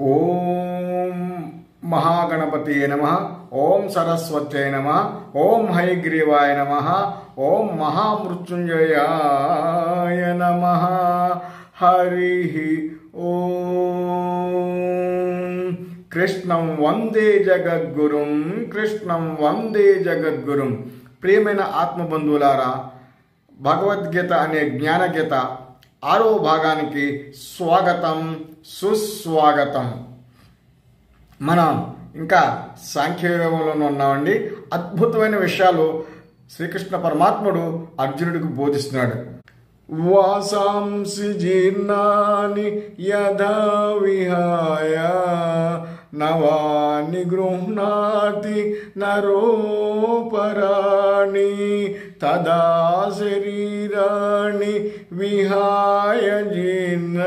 ఓం మహాగణపతియే నమః. ఓం సరస్వత్యై నమః. ఓం హయగ్రీవాయ నమః. ఓం మహామృత్యుంజయాయ నమః. హరి ఓం. కృష్ణం వందే జగద్గురుం, కృష్ణం వందే జగద్గురుం. ప్రియమైన ఆత్మబంధువులారా, భగవద్గీత అనే జ్ఞానగీత 6వ భాగానికి స్వాగతం, సుస్వాగతం. మనం ఇంకా సాంఖ్యయోగంలోనే ఉన్నామండి. అద్భుతమైన విషయాలు శ్రీకృష్ణ పరమాత్ముడు అర్జునుడికి బోధిస్తున్నాడు. వాసాంసి జీర్ణాని యథా విహాయ నవాని గృహ్ణాతి నరోపరాణి తదా శరీరాణి విహాయ జీర్ణ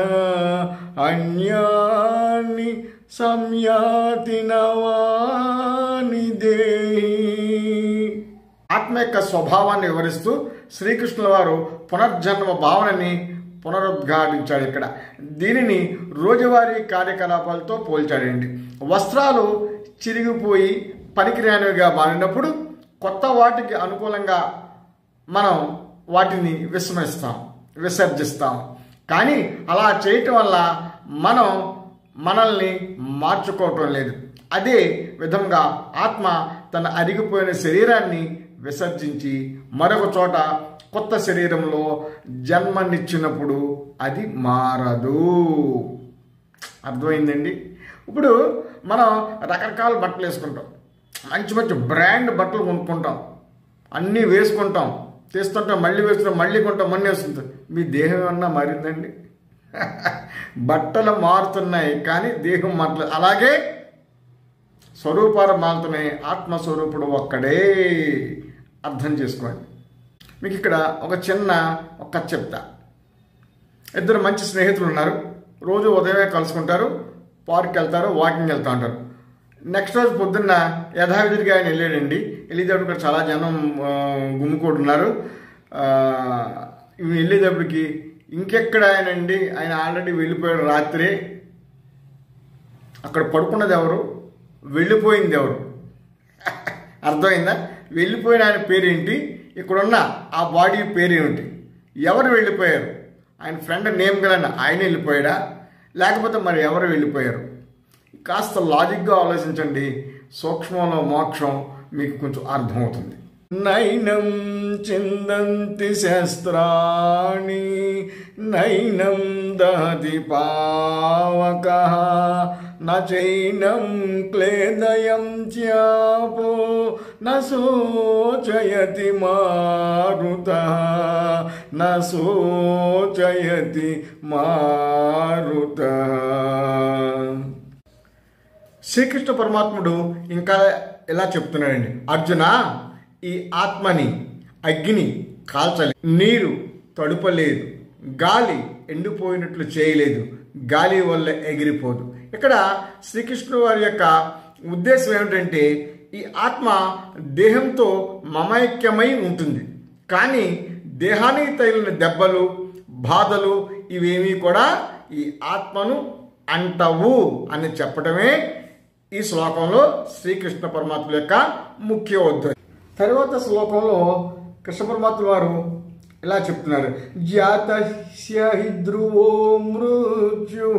అన్యాని సంయాతి నవాని దేహి. ఆత్మ యొక్క స్వభావాన్ని వివరిస్తూ శ్రీకృష్ణుల వారు పునర్జన్మ భావనని పునరుద్ఘాటించాడు. ఇక్కడ దీనిని రోజువారీ కార్యకలాపాలతో పోల్చాడండి. వస్త్రాలు చిరిగిపోయి పనికిరానివిగా మారినప్పుడు కొత్త వాటికి అనుకూలంగా మనం వాటిని విసర్జిస్తాం. కానీ అలా చేయటం వల్ల మనం మనల్ని మార్చుకోవటం లేదు. అదే విధంగా ఆత్మ తన అరిగిపోయిన శరీరాన్ని విసర్జించి మరొక చోట కొత్త శరీరంలో జన్మనిచ్చినప్పుడు అది మారదు. అర్థమైందండి? ఇప్పుడు మనం రకరకాల బట్టలు వేసుకుంటాం, మంచి మంచి బ్రాండ్ బట్టలు కొనుక్కుంటాం, అన్నీ వేసుకుంటాం, తీస్తుంటాం, మళ్ళీ వేసుకుంటాం, మళ్ళీ కొంటాం, మళ్ళీ వేసుకుంటాం. మీ దేహం ఏమన్నా మారిందండి? బట్టలు మారుతున్నాయి కానీ దేహం మారలేదు. అలాగే స్వరూపాలు మారుతున్నాయి, ఆత్మస్వరూపుడు ఒక్కడే. అర్థం చేసుకోండి. మీకు ఇక్కడ ఒక కథ చెప్తా. ఇద్దరు మంచి స్నేహితులు ఉన్నారు. రోజు ఉదయమే కలుసుకుంటారు, పార్క్కి వెళ్తారు, వాకింగ్ వెళ్తూ ఉంటారు. నెక్స్ట్ రోజు పొద్దున్న యథావిధిగా ఆయన వెళ్ళాడండి. వెళ్ళేటప్పుడు చాలా జనం గుమ్ముకుంటున్నారు. వెళ్ళేటప్పటికి ఇంకెక్కడ ఆయనండి, ఆయన ఆల్రెడీ వెళ్ళిపోయాడు. రాత్రి అక్కడ పడుకున్నది ఎవరు, వెళ్ళిపోయింది ఎవరు? అర్థమైందా? వెళ్ళిపోయిన ఆయన పేరేంటి, ఇక్కడున్న ఆ బాడీ పేరేమిటి, ఎవరు వెళ్ళిపోయారు? ఆయన ఫ్రెండ్ నేమ్ గల ఆయన వెళ్ళిపోయాడా, లేకపోతే మరి ఎవరు వెళ్ళిపోయారు? కాస్త లాజిక్గా ఆలోచించండి. సూక్ష్మంలో మోక్షం మీకు కొంచెం అర్థమవుతుంది. నైనం చిందంతి శస్త్రాణి నైనం దహతి పావకః నచైనం క్లేదయం త్యాపో నశోచయతి మారుతః నశోచయతి మారుతః. శ్రీకృష్ణ పరమాత్ముడు ఇంకా ఇలా చెప్తున్నాడండి, అర్జున, ఈ ఆత్మని అగ్ని కాల్చలేదు, నీరు తడుపలేదు, గాలి ఎండిపోయినట్లు చేయలేదు, గాలి వల్ల ఎగిరిపోదు. ఇక్కడ శ్రీకృష్ణుడు వారి యొక్క ఉద్దేశం ఏమిటంటే, ఈ ఆత్మ దేహంతో మమైక్యమై ఉంటుంది, కానీ దేహానికి తగిలిన దెబ్బలు, బాధలు ఇవేమీ కూడా ఈ ఆత్మను అంటవు అని చెప్పడమే ఈ శ్లోకంలో శ్రీకృష్ణ పరమాత్మ యొక్క ముఖ్య ఉద్దేశం. తరువాత శ్లోకంలో కృష్ణ పరమాత్మ వారు ఇలా చెప్తున్నారు, జాతస్య హి ధ్రువో మృత్యు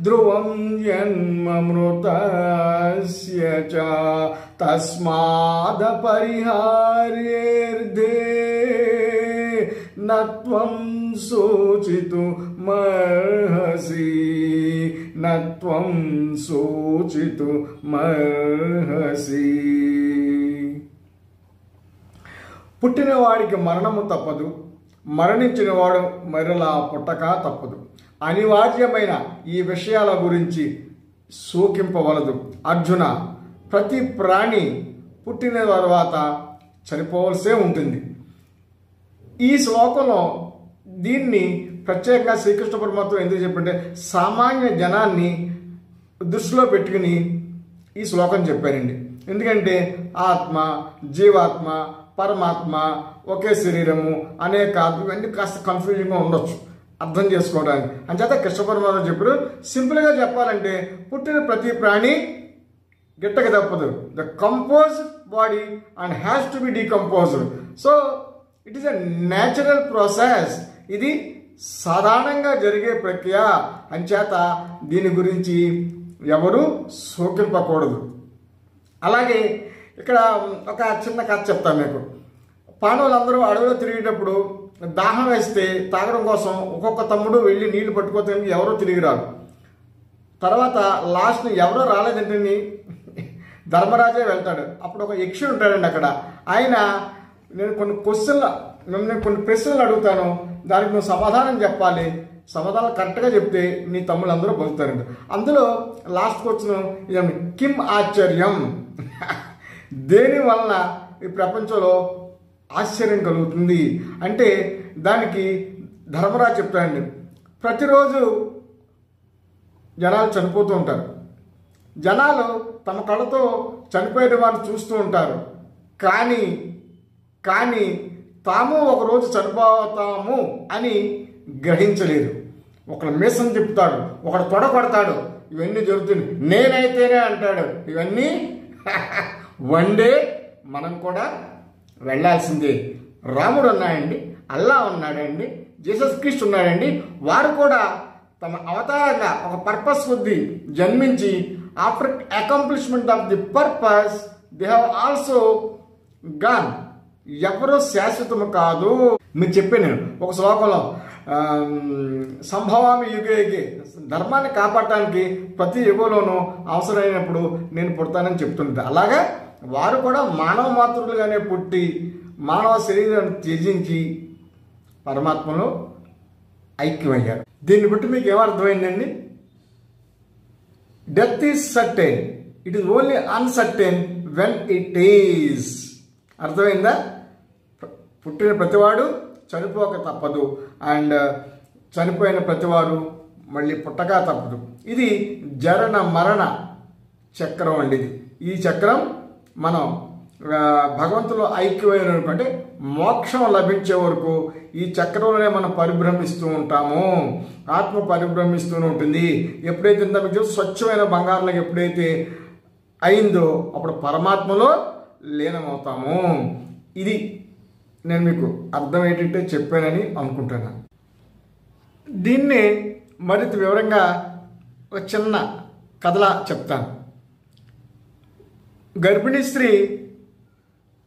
ధ్రువం జన్మ మృతస్య చ తస్మాద పరిహార్యేర్ధే నత్వం శోచితుమర్హసి నత్వం శోచితుమర్హసి. పుట్టినవాడికి మరణము తప్పదు, మరణించినవాడు మరలా పుట్టక తప్పదు. అనివార్యమైన ఈ విషయాల గురించి శోకింపవలదు. అర్జున, ప్రతి ప్రాణి పుట్టిన తర్వాత చనిపోవలసే ఉంటుంది. ఈ శ్లోకంలో దీన్ని ప్రత్యేకంగా శ్రీకృష్ణ పరమాత్మ ఎందుకు చెప్పంటే, సామాన్య జనాన్ని దృష్టిలో పెట్టుకుని ఈ శ్లోకం చెప్పారండి. ఎందుకంటే ఆత్మ, జీవాత్మ, పరమాత్మ ఒకే శరీరము అనేక, ఇవన్నీ కాస్త కన్ఫ్యూజింగ్గా ఉండొచ్చు. అర్థం చేసుకోవడానికి. అంచేత కృష్ణ పరమాత్మ చెప్పారు, సింపుల్గా చెప్పాలంటే పుట్టిన ప్రతి ప్రాణి గిట్టక తప్పదు. The compose body and has to be decomposed. So it is a natural process. ఇది సాధారణంగా జరిగే ప్రక్రియ. అంచేత దీని గురించి ఎవరు శోకింపకూడదు. అలాగే ఇక్కడ ఒక చిన్న కథ చెప్తాను మీకు. పాండవులందరూ అడవిలో తిరిగేటప్పుడు దాహం వేస్తే తాగడం కోసం ఒక్కొక్క తమ్ముడు వెళ్ళి నీళ్లు పట్టుకోవడానికి ఎవరో తిరిగి రారు. తర్వాత లాస్ట్ని ఎవరో రాలేదంటే ధర్మరాజే వెళ్తాడు. అప్పుడు ఒక యక్షుడు ఉంటాడండి అక్కడ. ఆయన నేను కొన్ని ప్రశ్నలు అడుగుతాను, దానికి నువ్వు సమాధానం చెప్పాలి, సమాధానం కరెక్ట్గా చెప్తే నీ తమ్ముళ్ళందరూ బతుకుతారండి. అందులో లాస్ట్కి వచ్చిన కిమ్ ఆశ్చర్యం, దేని వలన ఈ ప్రపంచంలో ఆశ్చర్యం కలుగుతుంది అంటే దానికి ధర్మరాజు చెప్తాడండి, ప్రతిరోజు జనాలు చనిపోతూ ఉంటారు. జనాలు తమ కళ్ళతో చనిపోయిన వారిని చూస్తూ ఉంటారు. కానీ తాము ఒకరోజు చనిపోతాము అని గ్రహించలేదు. ఒకడు మీసం చెప్తాడు, ఒకడు తొడ కొడతాడు, ఇవన్నీ జరుగుతుంది. నేనైతేనే అంటాడు, ఇవన్నీ వన్ డే మనం కూడా వెళ్ళాల్సిందే. రాముడు ఉన్నాడండి, అల్లా ఉన్నాడండి, జీసస్ క్రీస్తు ఉన్నాడండి. వారు కూడా తమ అవతారంగా ఒక పర్పస్ కొద్ది జన్మించి after accomplishment of the purpose they have also gone. ఎవరో శాశ్వతము కాదు. మీరు చెప్పాను ఒక శ్లోకంలో, సంభవామి యుగే, ధర్మాన్ని కాపాడటానికి ప్రతి యుగంలోనూ అవసరమైనప్పుడు నేను పుడతానని చెప్తుంది. అలాగా వారు కూడా మానవ మాతృలుగానే పుట్టి మానవ శరీరాన్ని త్యజించి పరమాత్మలో ఐక్యమయ్యారు. దీన్ని బట్టి మీకు ఏమర్థమైందండి? Death is certain, it is only uncertain when it is. అర్థమైందా? పుట్టిన ప్రతివాడు చనిపోక తప్పదు, అండ్ చనిపోయిన ప్రతివారు మళ్ళీ పుట్టక తప్పదు. ఇది జరణ మరణ చక్రం అండి. ఈ చక్రం మనం భగవంతులో ఐక్యమైనటువంటి మోక్షం లభించే వరకు ఈ చక్రంలోనే మనం పరిభ్రమిస్తూ ఉంటాము. ఆత్మ పరిభ్రమిస్తూనే ఉంటుంది. ఎప్పుడైతే ఇంత స్వచ్ఛమైన బంగారంలోకి ఎప్పుడైతే అయిందో అప్పుడు పరమాత్మలో లీనమవుతాము. ఇది నేను మీకు అర్థమయ్యేటట్టే చెప్పానని అనుకుంటున్నాను. దీన్ని మరింత వివరంగా ఒక చిన్న కథలా చెప్తాను. గర్భిణీ స్త్రీ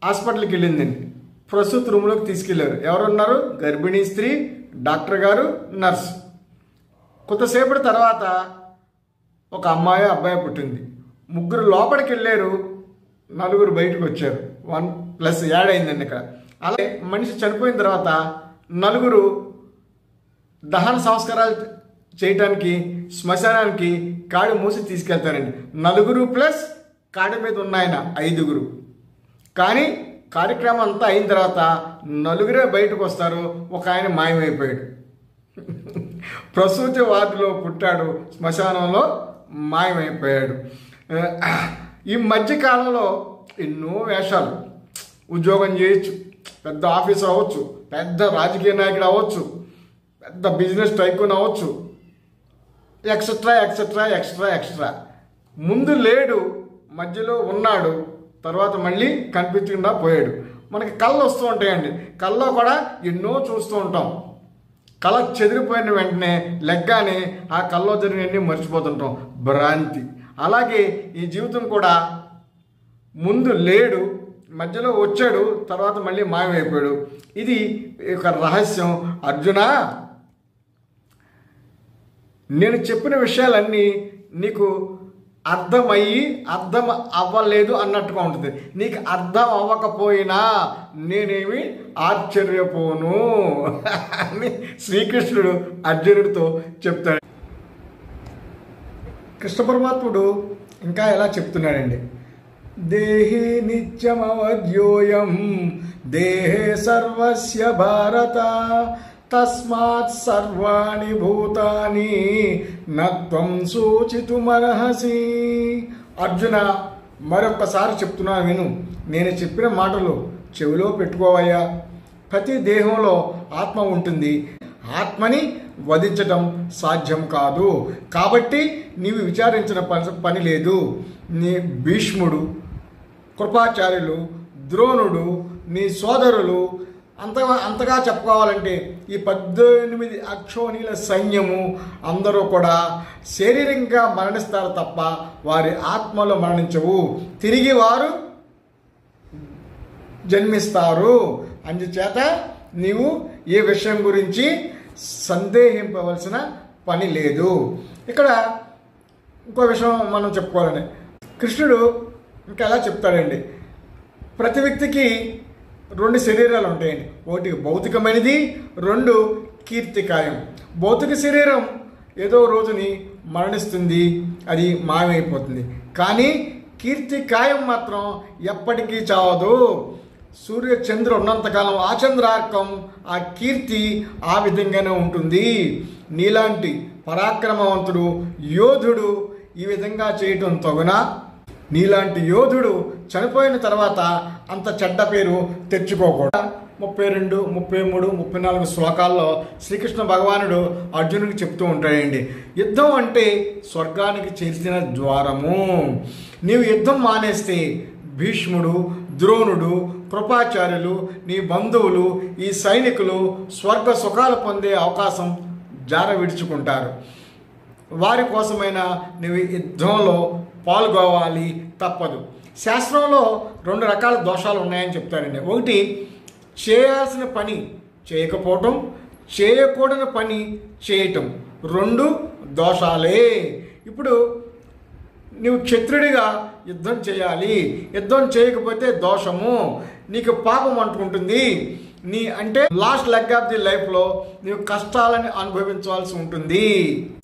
హాస్పిటల్కి వెళ్ళిందండి. ప్రసూతి రూమ్లోకి తీసుకెళ్లారు. ఎవరున్నారు? గర్భిణీ స్త్రీ, డాక్టర్ గారు, నర్సు. కొంతసేపటి తర్వాత ఒక అమ్మాయి అబ్బాయి పుట్టింది. ముగ్గురు లోపలికి వెళ్ళారు, నలుగురు బయటకు వచ్చారు. 1+ యాడ్ అయిందండి ఇక్కడ. అలాగే మనిషి చనిపోయిన తర్వాత నలుగురు దహన సంస్కారాలు చేయటానికి శ్మశానానికి కాడి మూసి తీసుకెళ్తారండి. నలుగురు ప్లస్ కాడి మీద ఉన్న ఆయన 5గురు. కానీ కార్యక్రమం అంతా అయిన తర్వాత నలుగురే బయటకు వస్తారు. ఒక ఆయన మాయమైపోయాడు. ప్రసూతి వార్డులో పుట్టాడు, శ్మశానంలో మాయమైపోయాడు. ఈ మధ్యకాలంలో ఎన్నో వేషాలు. ఉద్యోగం చేయొచ్చు, పెద్ద ఆఫీసర్ అవ్వచ్చు, పెద్ద రాజకీయ నాయకుడు అవ్వచ్చు, పెద్ద బిజినెస్ టైకూన్ అవ్వచ్చు, ఎక్సెట్రా ఎక్సెట్రా ఎక్స్ట్రా ఎక్స్ట్రా. ముందు లేడు, మధ్యలో ఉన్నాడు, తర్వాత మళ్ళీ కనిపించకుండా పోయాడు. మనకి కళ్ళు వస్తూ ఉంటాయండి. కళ్ళలో కూడా ఎన్నో చూస్తూ ఉంటాం. కళ చెదిరిపోయిన వెంటనే లెగ్గానే ఆ కళ్ళలో జరిగినవన్నీ మర్చిపోతుంటాం. భ్రాంతి. అలాగే ఈ జీవితం కూడా ముందు లేడు, మధ్యలో వచ్చాడు, తర్వాత మళ్ళీ మాయమైపోయాడు. ఇది ఒక రహస్యం. అర్జున, నేను చెప్పిన విషయాలన్నీ నీకు అర్థం అవ్వలేదు అన్నట్టుగా ఉంటుంది. నీకు అర్థం అవ్వకపోయినా నేనేమి ఆశ్చర్యపోను అని శ్రీకృష్ణుడు అర్జునుడితో చెప్తాడు. కృష్ణ పరమాత్ముడు ఇంకా ఎలా చెప్తున్నాడండి? దేహి నిత్యమవద్యోయం దేహే సర్వస్య భారత తస్మాత్ సర్వాణి భూతాని నత్వం సూచితుమర్హసి. అర్జున, మరొక్కసారి చెప్తున్నాను విను. నేను చెప్పిన మాటలు చెవిలో పెట్టుకోవయ్యా. ప్రతి దేహంలో ఆత్మ ఉంటుంది. ఆత్మని వధించడం సాధ్యం కాదు. కాబట్టి నీవు విచారించిన పని లేదు. నీ భీష్ముడు, కృపాచార్యులు, ద్రోణుడు, నీ సోదరులు, అంతగా చెప్పుకోవాలంటే ఈ 18 అక్షోణీల సైన్యము అందరూ కూడా శారీరకంగా మరణిస్తారు తప్ప వారి ఆత్మలో మరణించవు. తిరిగి వారు జన్మిస్తారు. అందుచేత నీవు ఏ విషయం గురించి సందేహింపవలసిన పని లేదు. ఇక్కడ ఇంకో విషయం మనం చెప్పుకోవాలండి. కృష్ణుడు ఇంకా ఎలా చెప్తాడండి, ప్రతి వ్యక్తికి 2 శరీరాలు ఉంటాయండి. ఒకటి భౌతికమైనది, 2 కీర్తికాయం. భౌతిక శరీరం ఏదో రోజుని మరణిస్తుంది, అది మాయమైపోతుంది. కానీ కీర్తికాయం మాత్రం ఎప్పటికీ చావదు. సూర్య చంద్రుడు ఉన్నంతకాలం ఆ చంద్రార్కం, ఆ కీర్తి ఆ విధంగానే ఉంటుంది. నీలాంటి పరాక్రమవంతుడు యోధుడు ఈ విధంగా చేయటం తగునా? నీలాంటి యోధుడు చనిపోయిన తర్వాత అంత చెడ్డ పేరు తెచ్చుకోకూడదు. 32, 33, 34 శ్లోకాల్లో శ్రీకృష్ణ భగవానుడు అర్జునుడికి చెప్తూ ఉంటాడండి, యుద్ధం అంటే స్వర్గానికి చేర్చిన ద్వారము. నీవు యుద్ధం మానేస్తే భీష్ముడు, ద్రోణుడు, కృపాచార్యులు, నీ బంధువులు, ఈ సైనికులు స్వర్గ సుఖాలు పొందే అవకాశం జార విడుచుకుంటారు. వారి కోసమైనా నువ్వు యుద్ధంలో పాల్గొవాలి, తప్పదు. శాస్త్రంలో 2 రకాల దోషాలు ఉన్నాయని చెప్తారండి. ఒకటి, చేయాల్సిన పని చేయకపోవటం, చేయకూడని పని చేయటం. 2 దోషాలే. ఇప్పుడు నువ్వు క్షత్రుడిగా యుద్ధం చేయాలి, యుద్ధం చేయకపోతే దోషము, నీకు పాపం అంటుకుంటుంది. అంటే లాస్ట్ లెగ్ ఆఫ్ ది లైఫ్లో నీవు కష్టాలని అనుభవించవలసి ఉంటుంది.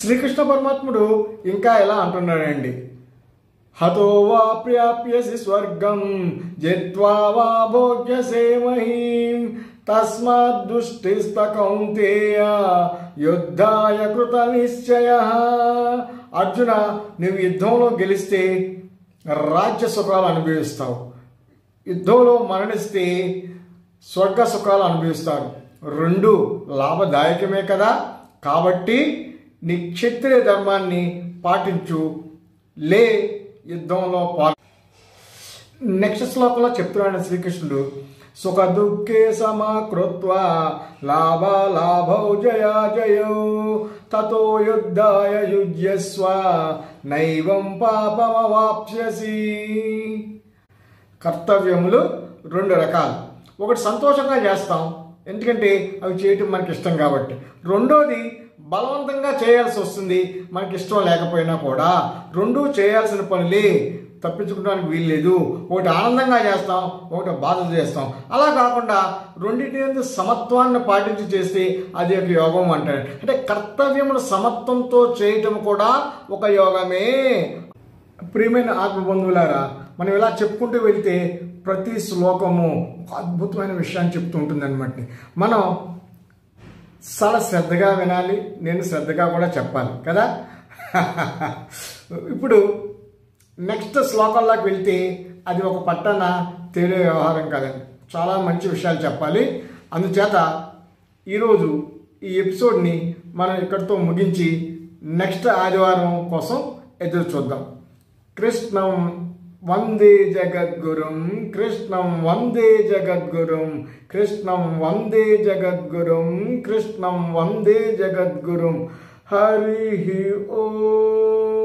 శ్రీకృష్ణ పరమాత్ముడు ఇంకా ఎలా అంటున్నాడండి, హతో వా ప్యాప్యసి స్వర్గం జిత్వా వా భోగ్యసే మహీం తస్మాత్ దుష్టిస్త కౌంతేయ యుద్ధాయ కృత నిశ్చయః. అర్జున, నువ్వు యుద్ధంలో గెలిస్తే రాజ్య సుఖాలు అనుభవిస్తావు, యుద్ధంలో మరణిస్తే స్వర్గ సుఖాలు అనుభవిస్తారు. 2 లాభదాయకమే కదా. కాబట్టి నీ క్షత్రియ ధర్మాన్ని పాటించు, లే యుద్ధంలో నెక్స్ట్ శ్లోకంలో చెప్తున్నాడు శ్రీకృష్ణుడు, సుఖ దుఃఖే సమకృత్వా లాభాలాభౌ జయాజయౌ తతో యుద్ధాయ యుజ్యస్వ నైవం పాపమవాప్స్యసి. కర్తవ్యములు 2 రకాలు. ఒకటి సంతోషంగా చేస్తాం, ఎందుకంటే అవి చేయటం మనకి ఇష్టం కాబట్టి. 2వది బలవంతంగా చేయాల్సి వస్తుంది, మనకి ఇష్టం లేకపోయినా కూడా. 2 చేయాల్సిన పనులే, తప్పించుకోవడానికి వీల్లేదు. ఒకటి ఆనందంగా చేస్తాం, ఒకటి బాధ చేస్తాం. అలా కాకుండా రెండింటి సమత్వాన్ని పాటించి చేస్తే అది ఒక యోగం అంటారు. అంటే కర్తవ్యమును సమత్వంతో చేయటం కూడా ఒక యోగమే. ప్రియమైన ఆత్మబంధువులారా, మనం ఇలా చెప్పుకుంటూ వెళ్తే ప్రతి శ్లోకము ఒక అద్భుతమైన విషయాన్ని చెప్తూ ఉంటుంది అనమాట. మనం చాలా శ్రద్ధగా వినాలి, నేను శ్రద్ధగా కూడా చెప్పాలి కదా. ఇప్పుడు నెక్స్ట్ శ్లోకంలోకి వెళ్తే అది ఒక పట్టణ తేలే వ్యవహారం కాదండి, చాలా మంచి విషయాలు చెప్పాలి. అందుచేత ఈరోజు ఈ ఎపిసోడ్ని మనం ఇక్కడితో ముగించి నెక్స్ట్ ఆదివారం కోసం ఎదురు చూద్దాం. కృష్ణం వందే జగద్గురుం, కృష్ణం వందే జగద్గురుం, కృష్ణం వందే జగద్గురుం, కృష్ణం వందే జగద్గురుం. హరి ఓం.